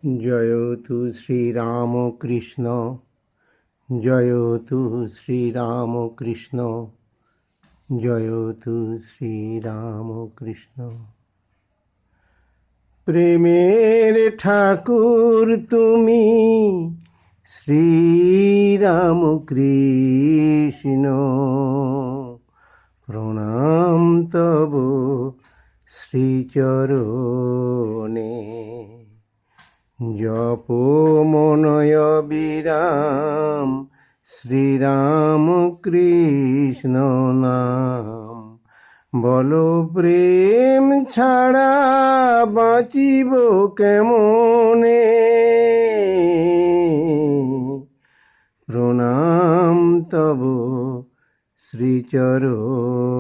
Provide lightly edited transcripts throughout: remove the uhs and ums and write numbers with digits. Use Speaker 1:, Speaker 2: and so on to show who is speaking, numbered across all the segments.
Speaker 1: জয়তু শ্রীরামকৃষ্ণ, জয়তু শ্রীরামকৃষ্ণ, জয়তু শ্রীরামকৃষ্ণ। প্রেমের ঠাকুর তুমি শ্রীরামকৃষ্ণ, প্রণাম তব শ্রীচরণে। জপ মনয় বিরাম শ্রীরাম কৃষ্ণ নাম। বলো প্রেম ছাড়া বাঁচিব কেমনে, প্রণাম তব শ্রীচরণে।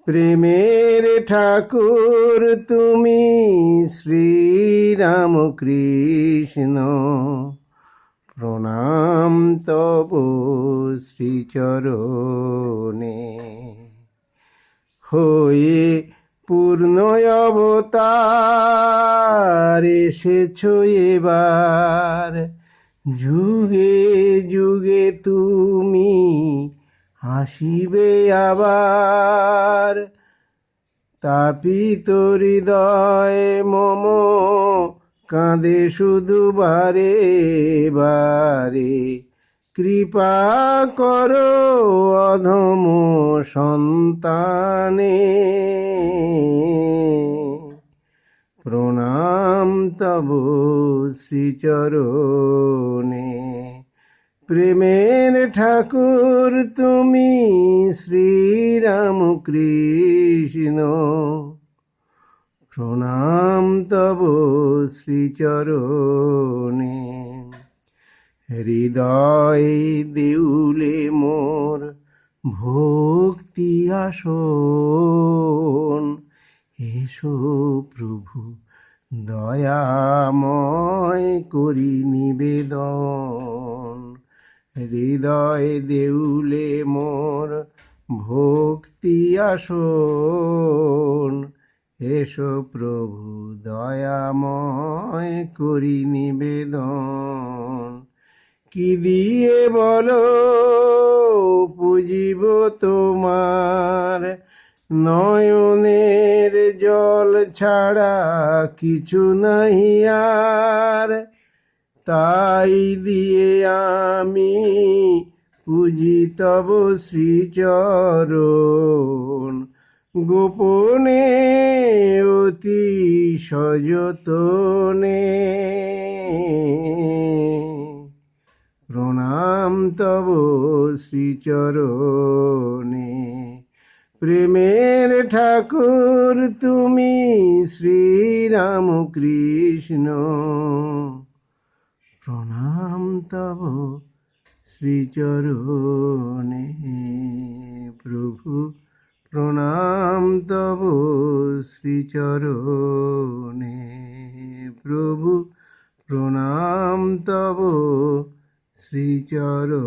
Speaker 1: প্রেমের ঠাকুর তুমি শ্রীরামকৃষ্ণ, প্রণাম তব শ্রীচরণে। হয়ে পূর্ণ অবতার এসেছ এবার, যুগে যুগে তুমি আসিবে আবার। তাপিত হৃদয় মম কাঁদে শুধু বারে বারে, কৃপা করো অধম সন্তানে। প্রণাম তব শ্রীচরণে। প্রেমের ঠাকুর তুমি শ্রীরামকৃষ্ণ, প্রণাম তব শ্রীচরণে। হৃদয় দেউলে মোর ভক্তি আসন, এসো প্রভু দয়াময় করি নিবেদন। হৃদয় দেউলে মোর ভক্তি আসন, এসো প্রভু দয়াময় করি নিবেদন। কি দিয়ে বলো পুজিব তোমার, নয়নের জল ছাড়া কিছু নাহি আর। তাই দিয়ে আমি পুজি তব শ্রীচরণ, গোপনে অতি সযতনে। প্রণাম তব শ্রীচরণে। প্রেমের ঠাকুর তুমি শ্রীরামকৃষ্ণ, প্রণাম তব শ্রীচরণে। প্রভু প্রণাম তব শ্রীচরণে। প্রভু প্রণাম তব শ্রীচরণে।